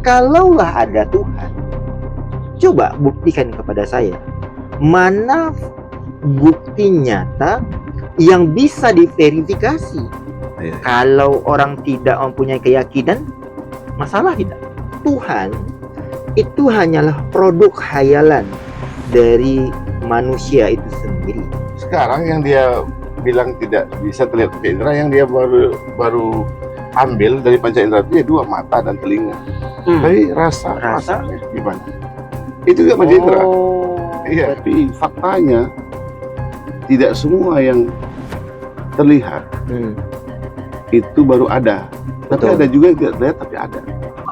kalaulah ada Tuhan, coba buktikan kepada saya mana bukti nyata yang bisa diverifikasi. Kalau orang tidak mempunyai keyakinan, masalah tidak. Tuhan itu hanyalah produk khayalan dari manusia itu sendiri. Sekarang yang dia bilang tidak bisa terlihat pakai indera, yang dia baru ambil dari panca indera itu ya 2 mata dan telinga. Tapi rasanya gimana? Itu juga panca indera. Iya, tapi faktanya tidak semua yang terlihat itu baru ada. Tapi ada juga yang tidak terlihat tapi ada.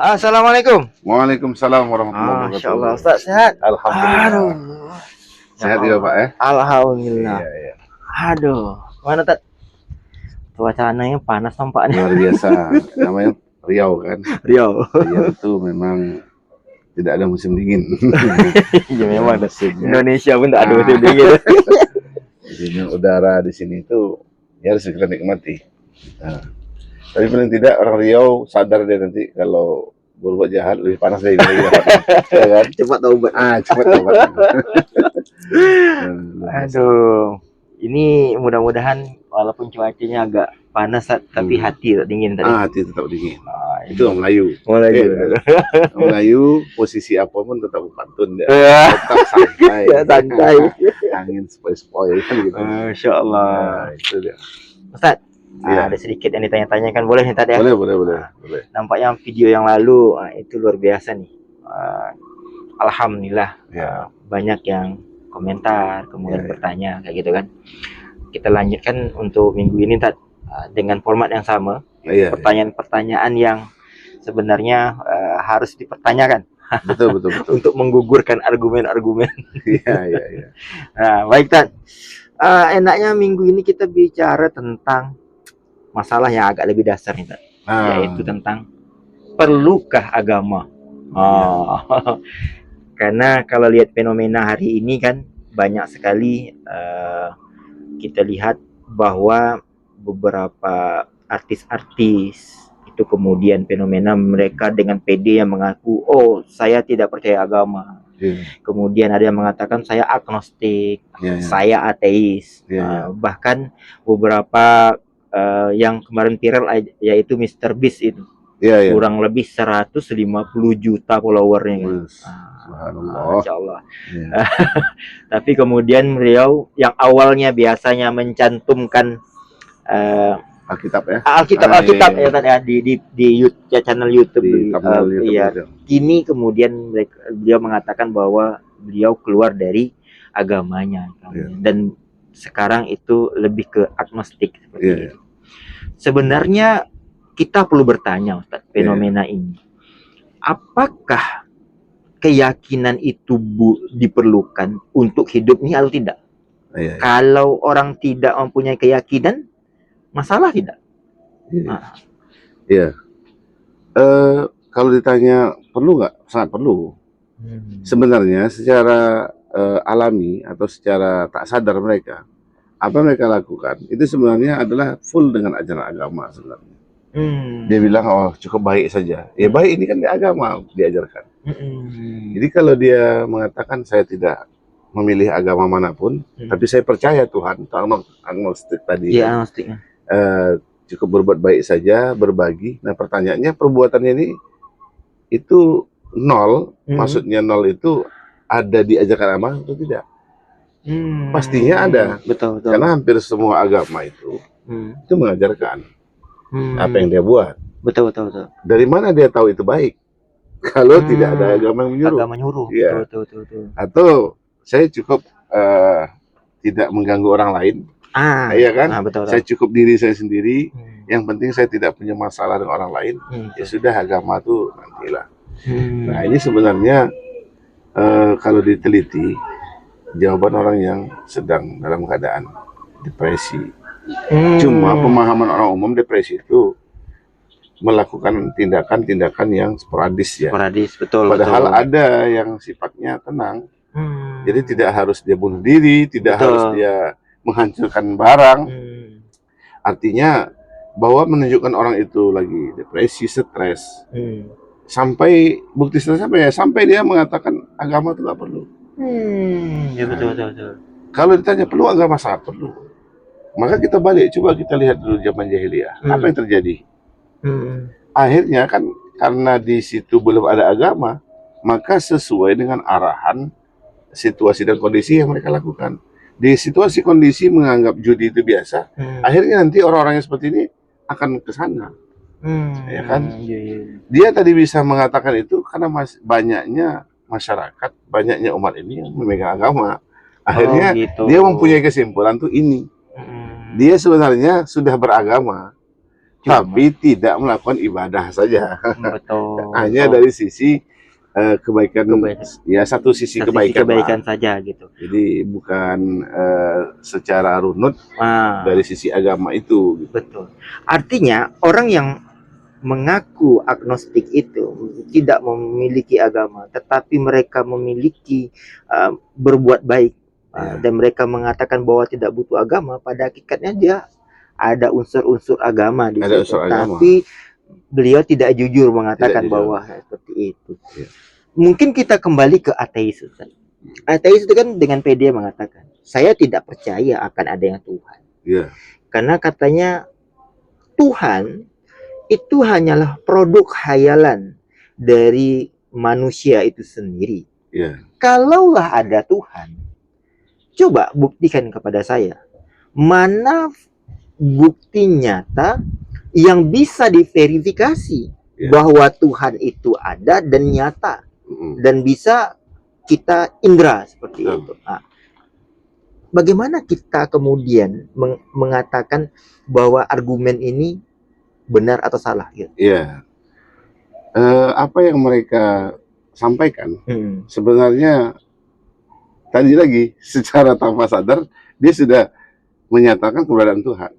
Assalamualaikum. Waalaikumsalam warahmatullahi wabarakatuh. Masya Allah, Ustaz sehat? Alhamdulillah. Aduh. Sehat juga Pak ya? Alhamdulillah. Iya. Aduh, mana Tat? Cuacanya panas tampaknya. Luar biasa. Namanya Riau kan? Riau. Riau itu memang tidak ada musim dingin. Iya memang. Musimnya. Indonesia pun tak ada musim dingin. Jadi udara di sini itu ya harus kita nikmati. Nah, tapi paling tidak orang Riau sadar dia nanti kalau berbuat jahat lebih panas dari ini. Ya kan? Cepat taubat. Cepat taubat. Aduh, ini mudah-mudahan walaupun cuacanya agak panas tapi hati tak dingin tadi. Hati tetap dingin. Itu orang Melayu. Melayu posisi apapun tetap pantun dia. Tetap santai. Santai. Angin sepoi-sepoi kan gitu. Masya Allah. Nah, itu dia. Ustaz, ada sedikit yang ditanya-tanyakan, boleh nih tadi ya? Boleh. Nampaknya video yang lalu itu luar biasa nih. Alhamdulillah banyak yang komentar, kemudian bertanya kayak gitu kan. Kita lanjutkan untuk minggu ini dengan format yang sama. Pertanyaan-pertanyaan yang sebenarnya harus dipertanyakan. Betul. Untuk menggugurkan argumen-argumen. Iya. Nah, baik Tat. Enaknya minggu ini kita bicara tentang masalah yang agak lebih dasar nih Tat. Yaitu tentang perlukah agama? Karena kalau lihat fenomena hari ini kan banyak sekali kita lihat bahwa beberapa artis-artis itu kemudian fenomena mereka dengan pede yang mengaku, oh saya tidak percaya agama. Kemudian ada yang mengatakan saya agnostik, saya ateis. Bahkan beberapa yang kemarin viral yaitu Mr. Beast itu kurang lebih 150 juta followernya. Masya Allah. Tapi kemudian beliau yang awalnya biasanya mencantumkan Alkitab ya. Alkitab ya di channel YouTube. Kini kemudian beliau mengatakan bahwa beliau keluar dari agamanya dan sekarang itu lebih ke agnostik seperti itu. Sebenarnya kita perlu bertanya Ustaz, fenomena ini. Apakah keyakinan itu diperlukan untuk hidup ini atau tidak? Kalau orang tidak mempunyai keyakinan, masalah tidak? Kalau ditanya perlu nggak? Sangat perlu. Sebenarnya secara alami atau secara tak sadar mereka, apa mereka lakukan itu sebenarnya adalah full dengan ajaran agama sebenarnya. Dia bilang oh cukup baik saja. Ya baik ini kan di agama diajarkan. Jadi kalau dia mengatakan saya tidak memilih agama manapun, tapi saya percaya Tuhan, agnostik tadi. Cukup berbuat baik saja, berbagi. Nah pertanyaannya perbuatannya ini itu nol, maksudnya nol itu ada di ajaran agama atau tidak? Pastinya ada. Betul. Karena hampir semua agama itu mengajarkan apa yang dia buat. Betul. Dari mana dia tahu itu baik? Kalau tidak ada agama yang menyuruh. Betul. Atau saya cukup tidak mengganggu orang lain. Iya kan? Betul. Saya cukup diri saya sendiri. Yang penting saya tidak punya masalah dengan orang lain. Ya sudah agama tuh nantilah. Nah ini sebenarnya kalau diteliti jawaban orang yang sedang dalam keadaan depresi. Cuma pemahaman orang umum depresi itu melakukan tindakan-tindakan yang sporadis ya. Betul. Padahal ada yang sifatnya tenang. Jadi tidak harus dia bunuh diri, tidak harus dia menghancurkan barang. Artinya bahwa menunjukkan orang itu lagi depresi, stres, sampai bukti sampai sampai dia mengatakan agama itu nggak perlu. Ya betul, betul, betul. Kalau ditanya perlu agama, sangat perlu. Maka kita balik, coba kita lihat dulu zaman jahiliyah. Apa yang terjadi? Akhirnya kan karena di situ belum ada agama, maka sesuai dengan arahan situasi dan kondisi yang mereka lakukan. Di situasi kondisi menganggap judi itu biasa, akhirnya nanti orang-orang yang seperti ini akan ke sana. Ya kan? Dia tadi bisa mengatakan itu karena banyaknya masyarakat, banyaknya umat ini yang memegang agama. Akhirnya gitu. Dia mempunyai kesimpulan tuh ini. Dia sebenarnya sudah beragama, tapi tidak melakukan ibadah saja. Betul. Hanya dari sisi kebaikan, ya satu sisi kebaikan saja gitu. Jadi bukan secara runut dari sisi agama itu. Betul. Artinya orang yang mengaku agnostik itu tidak memiliki agama, tetapi mereka memiliki berbuat baik. Dan mereka mengatakan bahwa tidak butuh agama, pada hakikatnya dia ada unsur-unsur agama di situ. Tapi beliau tidak jujur mengatakan bahwa seperti itu. Mungkin kita kembali ke ateis. Ateis itu kan dengan pede mengatakan, saya tidak percaya akan adanya Tuhan. Karena katanya Tuhan itu hanyalah produk khayalan dari manusia itu sendiri. Kalaulah ada Tuhan, coba buktikan kepada saya, mana bukti nyata yang bisa diverifikasi bahwa Tuhan itu ada dan nyata dan bisa kita indra seperti itu. Nah, bagaimana kita kemudian mengatakan bahwa argumen ini benar atau salah? Gitu? Apa yang mereka sampaikan sebenarnya tadi lagi secara tanpa sadar dia sudah menyatakan keberadaan Tuhan.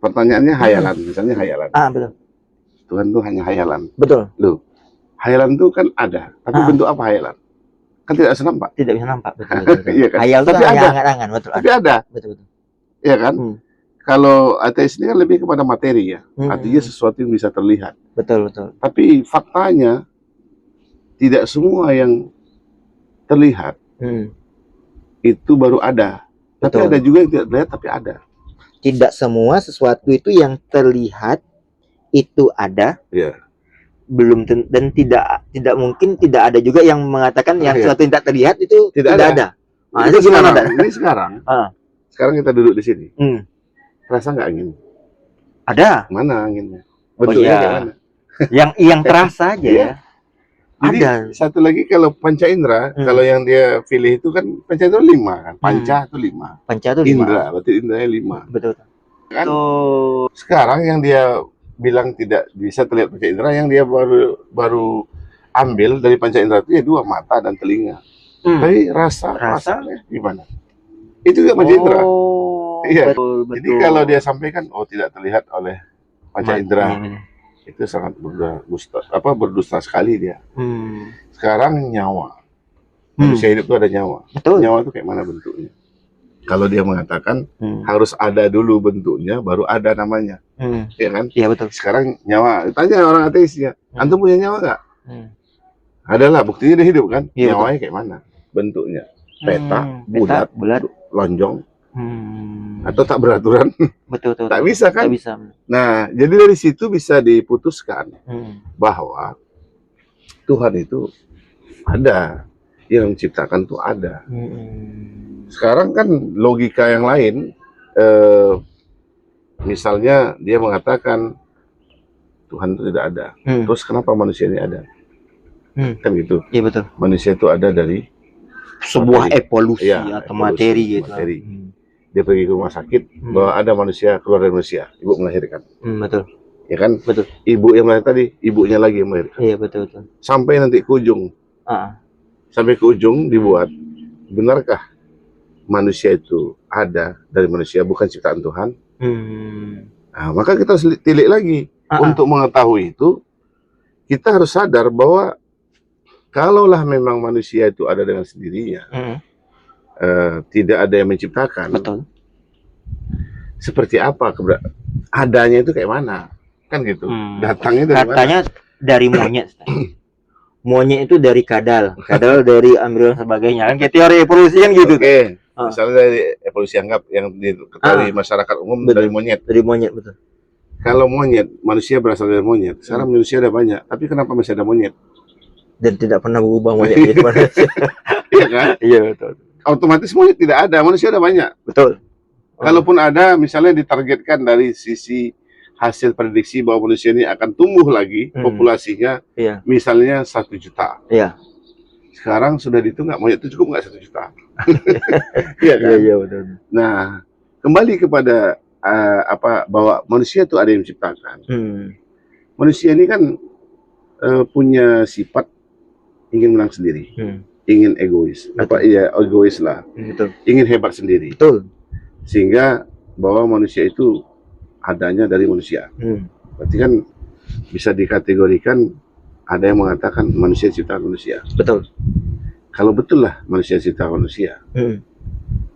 Pertanyaannya hayalan, misalnya hayalan. Betul. Tuhan itu hanya hayalan. Betul. Loh, hayalan itu kan ada, tapi bentuk apa hayalan? Kan tidak bisa nampak. Tidak bisa nampak. Betul, betul, betul. Iya kan? Hayal itu hanya ada. angan-angan, betul. Tapi ada. Betul, betul. Iya kan? Kalau ateis ini kan lebih kepada materi ya. Artinya sesuatu yang bisa terlihat. Betul, betul. Tapi faktanya tidak semua yang terlihat itu baru ada. Tapi ada juga yang tidak terlihat tapi ada. Tidak semua sesuatu itu yang terlihat itu ada. Belum dan tidak mungkin tidak ada juga yang mengatakan yang sesuatu yang tidak terlihat itu tidak ada. Nah, itu gimana? Ini sekarang. Sekarang kita duduk di sini. Terasa nggak angin? Ada. Mana anginnya? Bentuknya kayak mana? Yang terasa aja ya. Jadi ada. Satu lagi kalau panca indera, kalau yang dia pilih itu kan panca itu 5 kan, panca itu 5. Panca itu 5. Indra, berarti indranya 5. Betul. Kan? Sekarang yang dia bilang tidak bisa terlihat panca indera, yang dia baru ambil dari panca indera itu ya 2 mata dan telinga. Tapi rasanya gimana? Itu juga panca indera. Iya. Betul. Jadi kalau dia sampaikan tidak terlihat oleh panca indera. Itu sangat berdusta sekali dia. Sekarang nyawa, manusia hidup itu ada nyawa. Betul. Nyawa itu kayak mana bentuknya? Kalau dia mengatakan harus ada dulu bentuknya, baru ada namanya, ya kan? Iya betul. Sekarang nyawa, tanya orang ateisnya, antum punya nyawa nggak? Adalah buktinya dia hidup kan? Nyawanya kayak mana? Bentuknya peta, bulat, lonjong. Atau tak beraturan. Betul. Tak bisa kan? Tak bisa. Nah, jadi dari situ bisa diputuskan bahwa Tuhan itu ada, yang menciptakan itu ada. Sekarang kan logika yang lain, misalnya dia mengatakan Tuhan itu tidak ada. Terus kenapa manusia ini ada? Kan gitu. Iya betul. Manusia itu ada dari sebuah evolusi atau materi gitu. Dia pergi ke rumah sakit bahwa ada manusia keluar dari manusia, ibu melahirkan. Betul. Ya kan? Betul. Ibu yang melahirkan tadi, ibunya lagi yang melahirkan. Iya betul. Sampai nanti ke ujung. Sampai ke ujung dibuat, benarkah manusia itu ada dari manusia, bukan ciptaan Tuhan? Nah, maka kita harus tilik lagi. Untuk mengetahui itu, kita harus sadar bahwa kalaulah memang manusia itu ada dengan sendirinya, tidak ada yang menciptakan. Betul. Seperti apa adanya itu kayak mana? Kan gitu. Datangnya dari katanya mana? Dari monyet. monyet itu dari kadal dari ambil dan sebagainya kan, kayak teori evolusi kan gitu. Oke. Ah. Misalnya dari evolusi anggap yang diketahui masyarakat umum Betul. dari monyet. Betul. Kalau monyet, manusia berasal dari monyet. Sekarang manusia ada banyak, tapi kenapa masih ada monyet? Dan tidak pernah berubah monyet itu manusia. Iya kan? Iya betul. Otomatis monyet tidak ada, manusia ada banyak. Betul. Kalaupun ada, misalnya ditargetkan dari sisi hasil prediksi bahwa manusia ini akan tumbuh lagi populasinya, misalnya 1 juta. Iya. Sekarang sudah dihitung nggak, monyet itu cukup nggak 1 juta? Iya kan? Iya betul. Nah, kembali kepada bahwa manusia itu ada yang menciptakan. Manusia ini kan punya sifat ingin menang sendiri, ingin egois. Egois lah. Betul. Ingin hebat sendiri. Betul. Sehingga bahwa manusia itu adanya dari manusia. Berarti kan bisa dikategorikan ada yang mengatakan manusia ciptaan manusia. Betul. Kalau betul lah manusia ciptaan manusia,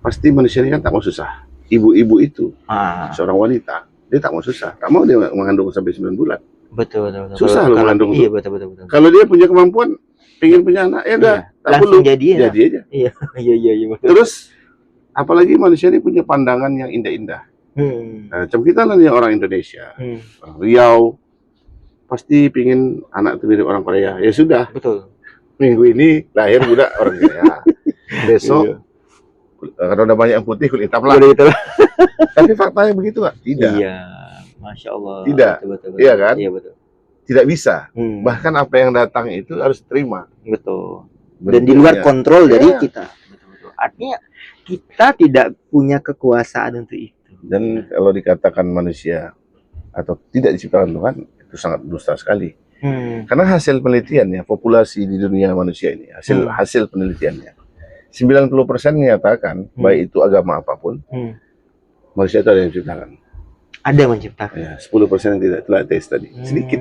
pasti manusia ini kan tak mau susah. Ibu-ibu itu, seorang wanita, dia tak mau susah, tak mau dia mengandung sampai 9 bulan. Betul. Susah loh mengandung. Iya betul. Kalau dia punya kemampuan, pengen punya anak, ya udah, tak langsung perlu jadi aja. Iya. Terus apalagi manusia ini punya pandangan yang indah-indah. Macam kita nih orang Indonesia, Riau, pasti pingin anak itu mirip orang Korea. Ya sudah. Betul. Minggu ini lahir budak orang Korea. Besok karena udah banyak yang putih kulit hitam lah. Tapi faktanya begitu nggak? Tidak. Iya, masya Allah. Tidak. Betul. Iya kan? Iya betul. Tidak bisa. Bahkan apa yang datang itu harus terima. Betul. Dan di luar kontrol dari kita. Betul. Artinya kita tidak punya kekuasaan untuk itu. Dan kalau dikatakan manusia atau tidak diciptakan Tuhan, itu sangat dusta sekali. Karena hasil penelitiannya, populasi di dunia manusia ini, hasil penelitiannya, 90% menyatakan, baik itu agama apapun, manusia itu ada yang menciptakan. Ada yang menciptakan. Ya, 10% yang tidak telah tes tadi. Sedikit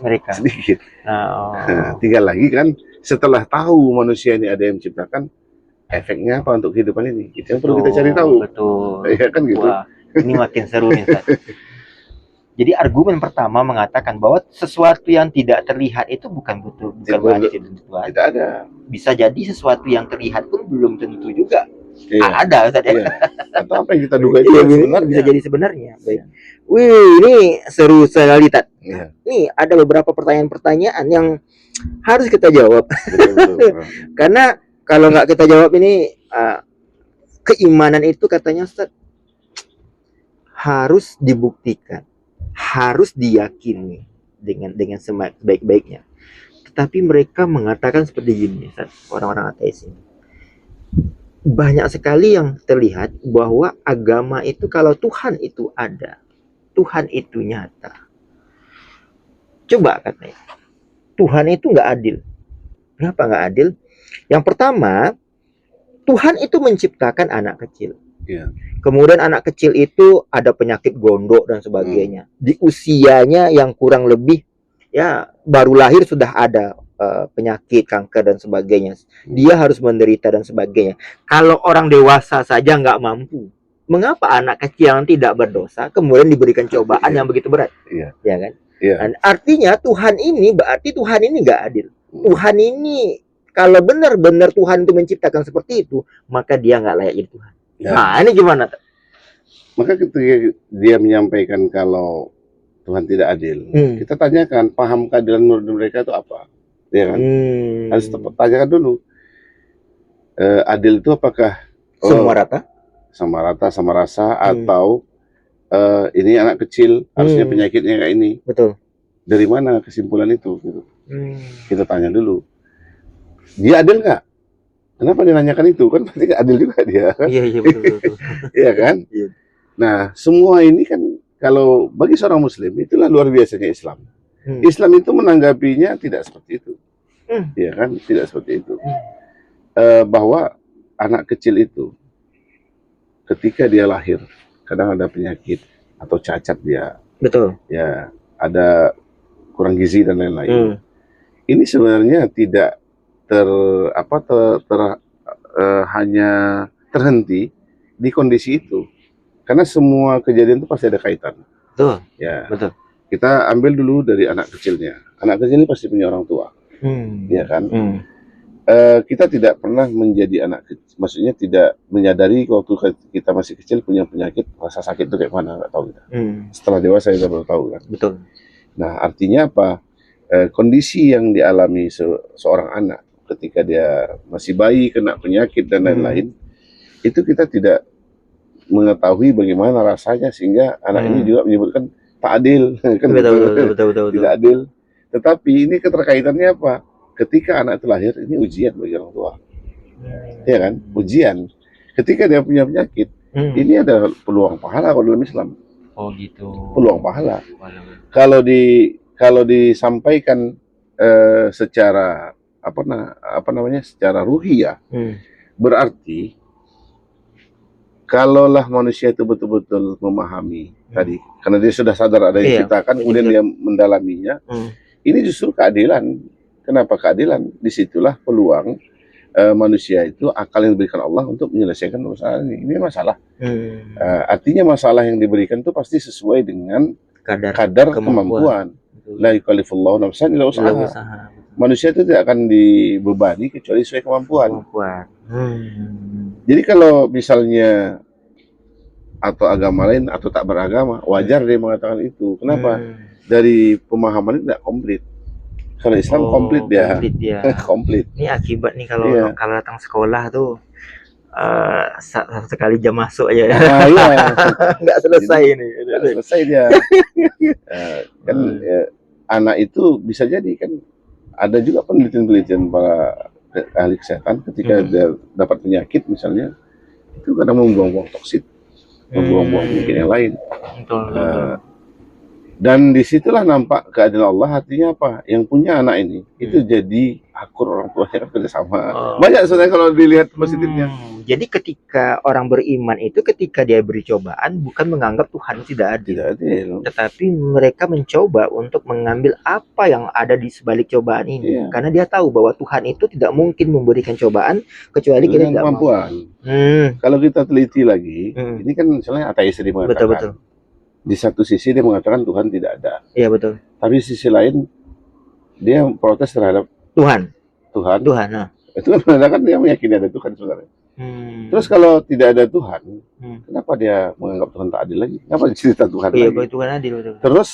mereka. Sedikit. Nah, tinggal lagi kan, setelah tahu manusia ini ada yang menciptakan, efeknya apa untuk kehidupan ini? Itu yang perlu kita cari tahu. Betul. Ya kan gitu. Wah, ini makin seru nih, Ustaz. Jadi argumen pertama mengatakan bahwa sesuatu yang tidak terlihat itu bukan berarti tentu Tuhan. Tidak ada. Bisa jadi sesuatu yang terlihat pun belum tentu juga. Ada, Ustaz. Atau apa yang kita duga itu bisa jadi sebenarnya. Baik. Wih, ini seru sekali, Tat. Nih ada beberapa pertanyaan-pertanyaan yang harus kita jawab. Betul. Karena kalau nggak kita jawab ini, keimanan itu katanya Ustaz harus dibuktikan, harus diyakini dengan sebaik-baiknya. Tetapi mereka mengatakan seperti gini, Ustaz, orang-orang ateis ini. Banyak sekali yang terlihat bahwa agama itu kalau Tuhan itu ada, Tuhan itu nyata. Coba katanya, Tuhan itu nggak adil. Kenapa nggak adil? Yang pertama, Tuhan itu menciptakan anak kecil. Kemudian anak kecil itu ada penyakit gondok dan sebagainya. Di usianya yang kurang lebih ya baru lahir sudah ada penyakit, kanker dan sebagainya. Dia harus menderita dan sebagainya. Kalau orang dewasa saja nggak mampu, mengapa anak kecil yang tidak berdosa kemudian diberikan cobaan yang begitu berat? Ya kan? Dan artinya Tuhan ini berarti Tuhan ini nggak adil. Tuhan ini kalau benar-benar Tuhan itu menciptakan seperti itu, maka dia nggak layak jadi Tuhan. Nah, ini gimana? Maka ketika dia menyampaikan kalau Tuhan tidak adil, kita tanyakan paham keadilan menurut mereka itu apa? Ya kan? Harus tanyakan dulu. Adil itu apakah semua rata? Sama rata, sama rasa, atau ini anak kecil harusnya penyakitnya kayak ini. Betul. Dari mana kesimpulan itu? Gitu. Kita tanya dulu. Dia adil nggak? Kenapa dia nanyakan itu? Kan pasti nggak adil juga dia. Iya betul. Iya kan? Iya. Nah, semua ini kan kalau bagi seorang Muslim itulah luar biasanya Islam. Islam itu menanggapinya tidak seperti itu. Iya kan? Tidak seperti itu. Bahwa anak kecil itu ketika dia lahir kadang ada penyakit atau cacat dia. Betul. Ya, ada kurang gizi dan lain-lain. Ini sebenarnya tidak hanya terhenti di kondisi itu, karena semua kejadian itu pasti ada kaitan. Betul. Ya. Betul. Kita ambil dulu dari anak kecilnya. Anak kecil ini pasti punya orang tua. ya kan? Hmm. Kita tidak pernah menjadi anak kecil, maksudnya tidak menyadari waktu kita masih kecil punya penyakit, rasa sakit itu kayak mana, nggak tahu kita. Setelah dewasa kita baru tahu kan. Betul. Nah, artinya apa? Kondisi yang dialami seorang anak ketika dia masih bayi, kena penyakit dan lain-lain, itu kita tidak mengetahui bagaimana rasanya, sehingga anak ini juga menyebutkan tak adil. Kan Betul. Tidak adil. Tetapi ini keterkaitannya apa? Ketika anak itu lahir, ini ujian bagi orang tua. Ya kan? Ujian. Ketika dia punya penyakit, ini ada peluang pahala kalau dalam Islam. Oh gitu. Peluang pahala. Kalau disampaikan secara apa namanya? Secara ruhiyah, berarti kalaulah manusia itu betul-betul memahami tadi, karena dia sudah sadar ada yang diciptakan, kemudian dia mendalaminya, ini justru keadilan. Kenapa keadilan? Disitulah peluang manusia itu, akal yang diberikan Allah untuk menyelesaikan masalah ini. Ini masalah. Artinya masalah yang diberikan itu pasti sesuai dengan kadar kemampuan. La yukallifullahu nafsan illa wus'aha. Manusia itu tidak akan dibebani kecuali sesuai kemampuan. Jadi kalau misalnya atau agama lain atau tak beragama, wajar dia mengatakan itu. Kenapa? Dari pemahaman itu tidak komplit. Kalau Islam komplit dia. Komplit. Ini akibat nih kalau datang sekolah tuh sekali jam masuk aja. Nggak selesai ini. Nggak selesai dia. Kan anak itu bisa jadi kan, ada juga penelitian-penelitian para ahli kesehatan ketika dia dapat penyakit misalnya, itu kadang membuang-buang toksit, membuang-buang penyakit yang lain. Dan disitulah nampak keadilan Allah. Artinya apa? Yang punya anak ini itu jadi akur orang tuanya, kan kerjasama. Banyak sebenarnya kalau dilihat positifnya. Jadi ketika orang beriman itu, ketika dia beri cobaan, bukan menganggap Tuhan tidak adil, tetapi mereka mencoba untuk mengambil apa yang ada di sebalik cobaan ini, karena dia tahu bahwa Tuhan itu tidak mungkin memberikan cobaan kecuali kita tidak kemampuan. Kalau kita teliti lagi, ini kan misalnya ateis tadi mengatakan, betul. Di satu sisi dia mengatakan Tuhan tidak ada. Iya betul. Tapi di sisi lain dia protes terhadap Tuhan. Nah. Itu kan menandakan dia meyakini ada Tuhan sebenarnya. Terus kalau tidak ada Tuhan, kenapa dia menganggap Tuhan tak adil lagi? Kenapa cerita Tuhan lagi? Iya, Tuhan adil, betul. Terus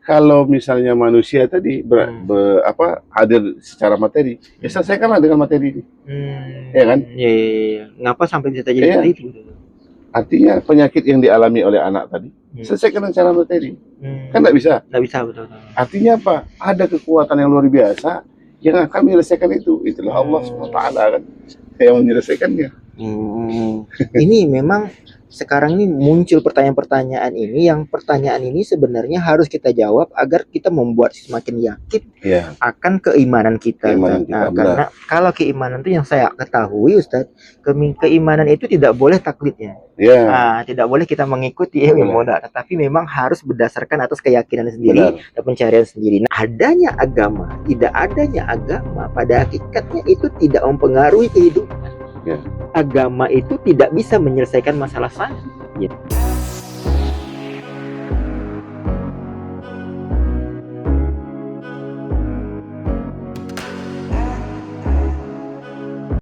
kalau misalnya manusia tadi hadir secara materi, ya selesaikanlah dengan materi ini. Ya kan? Iya. Ngapa sampai bisa jadi itu? Artinya penyakit yang dialami oleh anak tadi selesaikan dengan cara materi. Kan nggak bisa. Nggak bisa, betul. Artinya apa? Ada kekuatan yang luar biasa yang akan menyelesaikan itu. Itulah Allah SWT kan yang menyelesaikannya. Ini memang sekarang ini muncul pertanyaan-pertanyaan ini, yang pertanyaan ini sebenarnya harus kita jawab agar kita membuat semakin yakin akan keimanan kita. Karena kalau keimanan itu, yang saya ketahui Ustadz, keimanan itu tidak boleh taklidnya. Tidak boleh kita mengikuti tetapi memang harus berdasarkan atas keyakinan sendiri dan pencarian sendiri. Nah, adanya agama, tidak adanya agama pada hakikatnya itu tidak mempengaruhi kehidupan. Agama itu tidak bisa menyelesaikan masalah saya.